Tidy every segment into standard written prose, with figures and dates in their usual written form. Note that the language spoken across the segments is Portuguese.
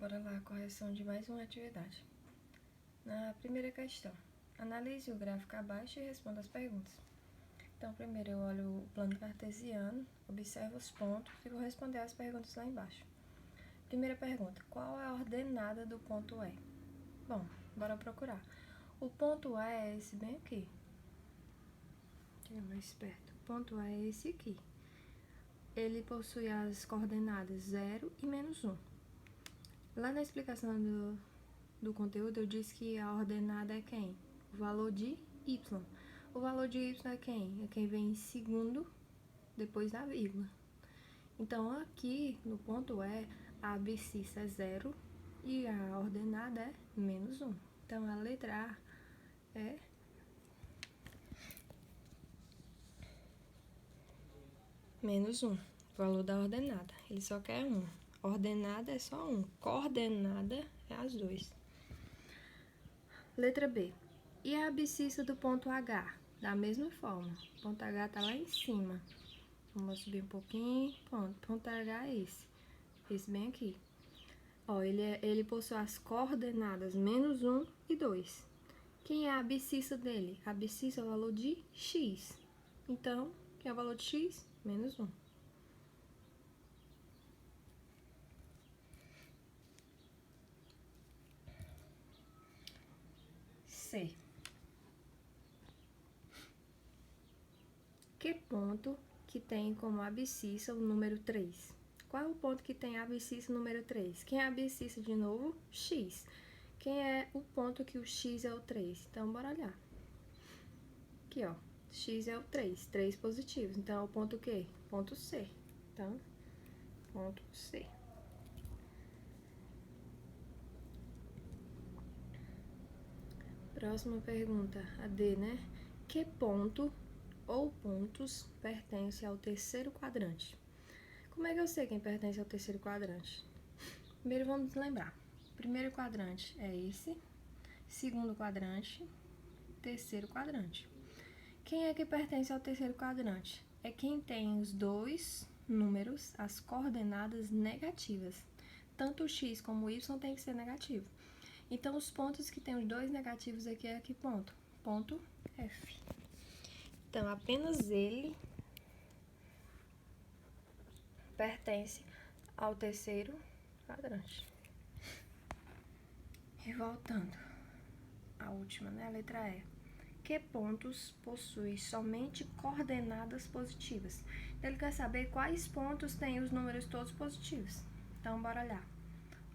Bora lá, a correção de mais uma atividade. Na primeira questão, analise o gráfico abaixo e responda as perguntas. Então, primeiro eu olho o plano cartesiano, observo os pontos e vou responder as perguntas lá embaixo. Primeira pergunta, qual é a ordenada do ponto E? Bom, bora procurar. O ponto A é esse bem aqui. Aqui é mais perto. O ponto A é esse aqui. Ele possui as coordenadas 0 e -1. Lá na explicação do conteúdo, eu disse que a ordenada é quem? O valor de y. O valor de y é quem? É quem vem em segundo, depois da vírgula. Então, aqui no ponto E, a abscissa é 0 e a ordenada é -1. Então, a letra A é -1, valor da ordenada. Ele só quer 1. Ordenada é só 1. Coordenada é as 2. Letra B. E a abscissa do ponto H? Da mesma forma. O ponto H tá lá em cima. Vamos subir um pouquinho. Ponto H é esse. Esse bem aqui. Ó, ele possui as coordenadas -1 e 2. Quem é a abscissa dele? A abscissa é o valor de x. Então, quem é o valor de x? -1. C. Que ponto que tem como abscissa o número 3? Qual é o ponto que tem a abscissa número 3? Quem é a abscissa de novo? X. Quem é o ponto que o x é o 3? Então, bora olhar. Aqui, ó. X é o 3. 3 positivos. Então, é o ponto o quê? Ponto C. Então, ponto C. Próxima pergunta, a D, né? Que ponto ou pontos pertence ao terceiro quadrante? Como é que eu sei quem pertence ao terceiro quadrante? Primeiro vamos lembrar. Primeiro quadrante é esse, segundo quadrante, terceiro quadrante. Quem é que pertence ao terceiro quadrante? É quem tem os dois números, as coordenadas negativas. Tanto o x como o y tem que ser negativo. Então, os pontos que tem os dois negativos aqui é que ponto? Ponto F. Então, apenas ele pertence ao terceiro quadrante. E voltando, a última, né? A letra E. Que pontos possui somente coordenadas positivas? Então, ele quer saber quais pontos tem os números todos positivos. Então, bora olhar.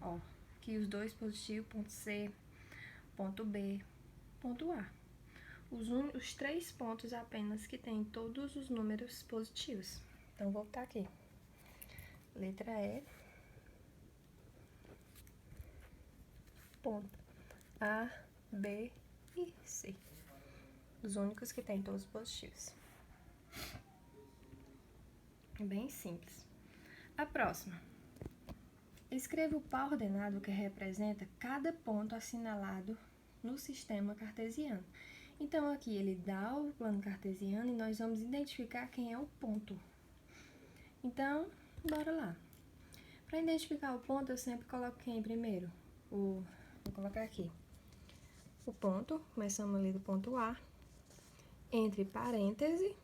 Ó, aqui os dois positivos, ponto C, ponto B, ponto A. Os 3 pontos apenas que tem todos os números positivos. Então, vou voltar aqui. Letra E. Ponto A, B e C. Os únicos que tem todos positivos. É bem simples. A próxima. Escreva o par ordenado que representa cada ponto assinalado no sistema cartesiano. Então, aqui ele dá o plano cartesiano e nós vamos identificar quem é o ponto. Então, bora lá. Para identificar o ponto, eu sempre coloco quem primeiro? Vou colocar aqui. O ponto, começamos ali do ponto A, entre parêntese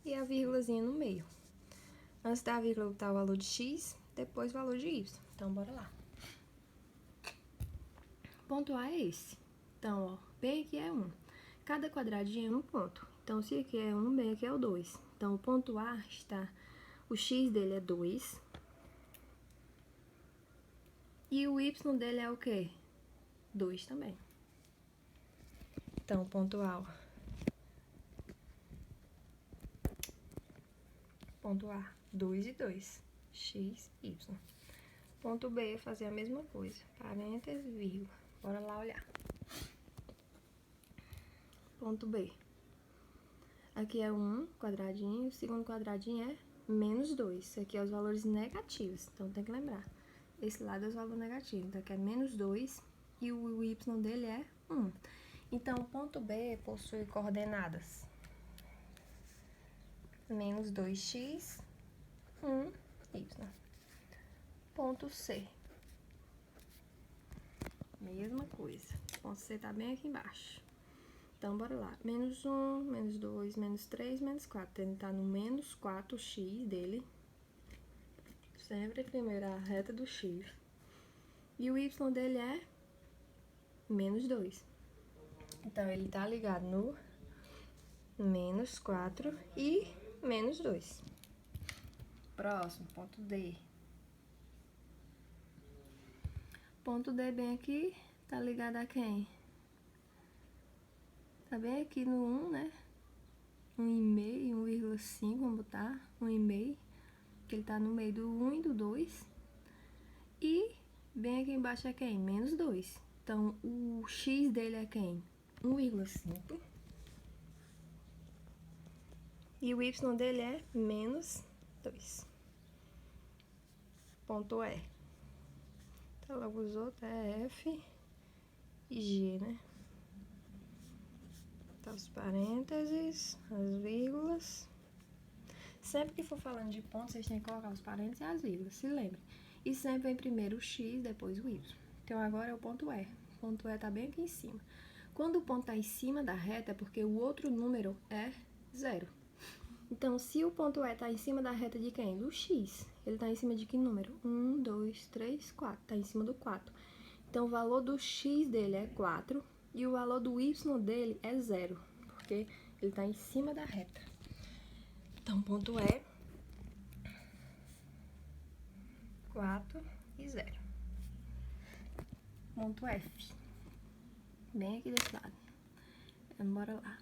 e a vírgulazinha no meio. Antes da vírgula está o valor de x, depois o valor de y. Então, bora lá. Ponto A é esse. Então, ó, B aqui é 1. Cada quadradinho é um ponto. Então, se aqui é 1, B aqui é o 2. Então, o ponto A está... O x dele é 2. E o y dele é o quê? 2 também. Então, ponto A, ó. Ponto A, 2 e 2. X, y. Ponto B, fazer a mesma coisa. Parênteses, vírgula. Bora lá olhar. Ponto B. Aqui é 1 quadradinho, o segundo quadradinho é -2. Aqui é os valores negativos, então tem que lembrar. Esse lado é os valores negativos, então aqui é -2 e o y dele é 1. Então, o ponto B possui coordenadas -2x, 1, y. Ponto C. Mesma coisa. O ponto C tá bem aqui embaixo. Então, bora lá. Menos 1, menos 2, menos 3, menos 4. Ele tá no menos 4x dele. Sempre primeiro a reta do x. E o y dele é menos 2. Então, ele tá ligado no menos 4 e menos 2. Próximo, ponto D. Ponto D bem aqui, tá ligado a quem? Tá bem aqui no 1, né? 1,5, 1,5, vamos botar 1,5, que ele tá no meio do 1 e do 2. E bem aqui embaixo é quem? Menos 2. Então, o x dele é quem? 1,5. E o y dele é menos 2. Ponto E. Então, logo os outros é F e G, né? Então, os parênteses, as vírgulas. Sempre que for falando de pontos, vocês têm que colocar os parênteses e as vírgulas, se lembrem. E sempre vem primeiro o x, depois o y. Então, agora é o ponto E. O ponto E tá bem aqui em cima. Quando o ponto tá em cima da reta, é porque o outro número é 0. Então, se o ponto E tá em cima da reta de quem? Do x. Ele tá em cima de que número? 1, 2, 3, 4. Tá em cima do 4. Então, o valor do x dele é 4 e o valor do y dele é 0, porque ele tá em cima da reta. Então, ponto E, 4 e 0. Ponto F. Bem aqui desse lado. Bora lá.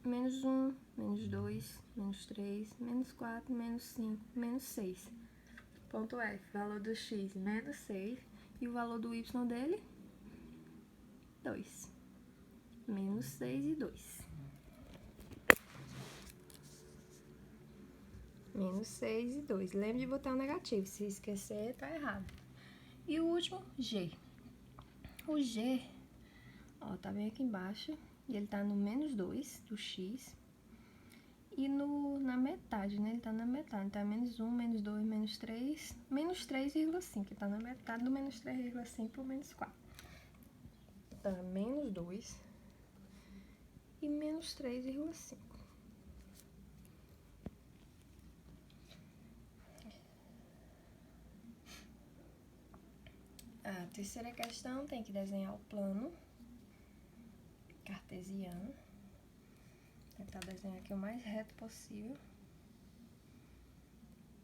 Menos 1, menos 2, menos 3, menos 4, menos 5, menos 6. Ponto F, valor do x, menos 6. E o valor do y dele, 2. Menos 6 e 2. Menos 6 e 2. Lembre de botar o negativo. Se esquecer, tá errado. E o último, G. O G, ó, tá bem aqui embaixo. E ele tá no menos 2 do x. E na metade, né? Ele tá na metade. Então, é menos 1, menos 2, menos 3, menos 3,5. Ele tá na metade do menos 3,5 pro menos 4. Então, é menos 2 e menos 3,5. A terceira questão tem que desenhar o plano cartesiano. Tentar desenhar aqui o mais reto possível.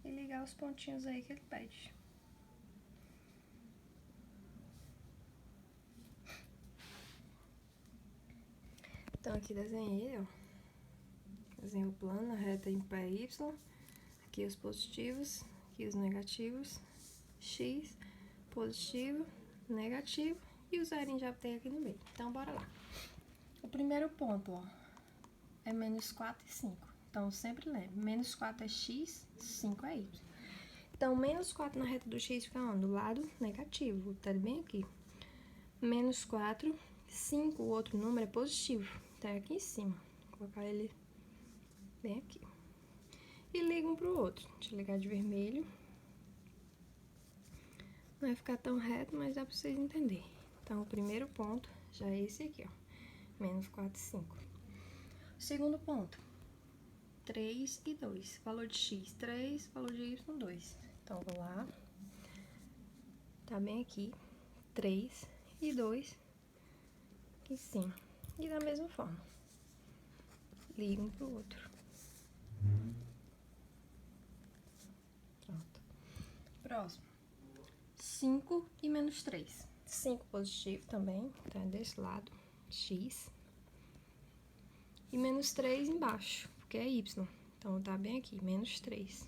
E ligar os pontinhos aí que ele pede. Então, aqui desenhei, ó. Desenhei o plano, a reta em pé Y. Aqui os positivos, aqui os negativos. X, positivo, negativo. E o zerinho já tem aqui no meio. Então, bora lá. O primeiro ponto, ó, é menos 4 e 5. Então, sempre lembre, menos 4 é x, 5 é y. Então, menos 4 na reta do x fica onde? Do lado negativo, vou botar ele bem aqui. Menos 4, 5, o outro número é positivo. Então, é aqui em cima. Vou colocar ele bem aqui. E liga um pro outro. Deixa eu ligar de vermelho. Não vai ficar tão reto, mas dá pra vocês entenderem. Então, o primeiro ponto já é esse aqui, ó. Menos 4 e 5. Segundo ponto, 3 e 2. Valor de x, 3, valor de y, 2. Então, vou lá. Tá bem aqui. 3 e 2 aqui em cima. E da mesma forma. Liga um pro outro. Pronto. Próximo. 5 e menos 3. 5 positivo também, tá desse lado. X. E menos 3 embaixo, porque é y. Então, tá bem aqui, menos 3.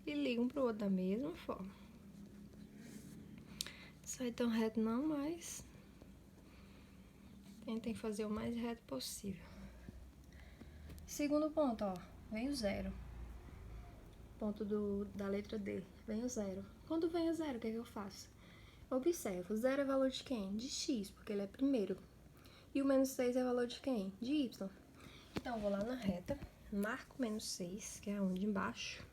E liga um pro outro da mesma forma. Sai tão reto não, mas tentem fazer o mais reto possível. Segundo ponto, ó, vem o 0. Ponto da letra D, vem o 0. Quando vem o 0, o que é que eu faço? Observa, o 0 é valor de quem? De x, porque ele é primeiro. E o menos 6 é valor de quem? De y. Então, vou lá na reta, marco menos 6, que é onde embaixo.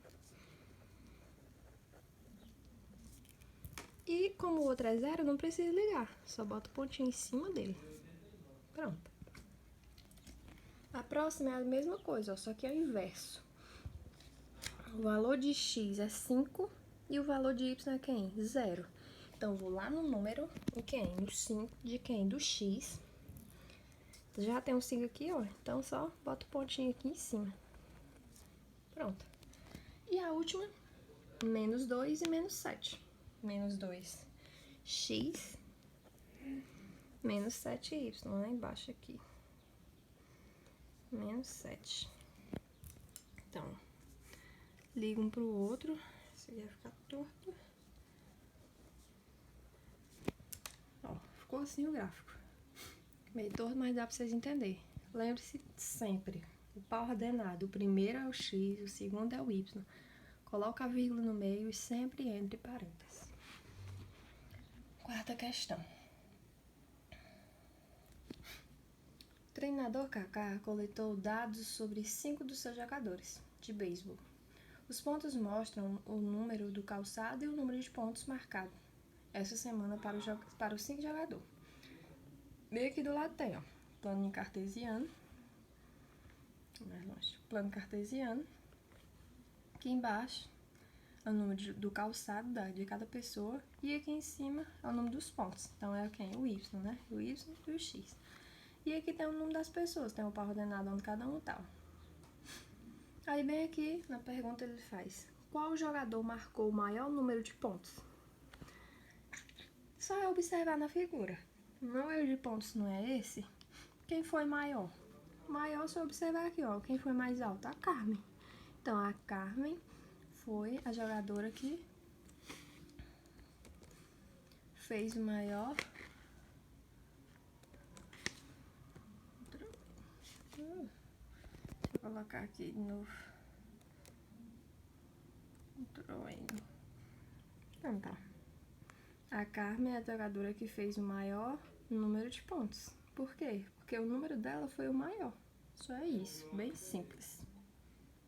E como o outro é 0, não precisa ligar. Só bota o pontinho em cima dele. Pronto. A próxima é a mesma coisa, ó, só que é o inverso. O valor de x é 5 e o valor de y é quem? 0. Então, vou lá no número, em quem? No 5 de quem? Do x. Já tem um 5 aqui, ó. Então, só bota o pontinho aqui em cima. Pronto. E a última, menos 2 e menos 7. Menos 2, x, menos 7y, lá embaixo aqui. Menos 7. Então, liga um pro outro. Esse aqui vai ficar torto. Ó, ficou assim o gráfico. Meio torto, mas dá pra vocês entenderem. Lembre-se sempre, o par ordenado, o primeiro é o x, o segundo é o y. Coloca a vírgula no meio e sempre entre parênteses. Quarta questão. O treinador Kaká coletou dados sobre 5 dos seus jogadores de beisebol. Os pontos mostram o número do calçado e o número de pontos marcado essa semana para os 5 jogadores. Bem aqui do lado tem, ó, plano cartesiano. Mais longe. Plano cartesiano. Aqui embaixo é o número do calçado de cada pessoa. E aqui em cima é o número dos pontos. Então é quem? O y, né? O y e o x. E aqui tem o número das pessoas. Tem o par ordenado onde cada um tá. Aí bem aqui na pergunta ele faz: qual jogador marcou o maior número de pontos? Só é observar na figura. O número de pontos não é esse? Quem foi maior? Maior, só observar aqui, ó. Quem foi mais alto? A Carmen. Então, a Carmen foi a jogadora que fez o maior. Deixa eu colocar aqui de novo. Então tá. A Carmen é a jogadora que fez o maior número de pontos. Por quê? Porque o número dela foi o maior. Só é isso, bem simples.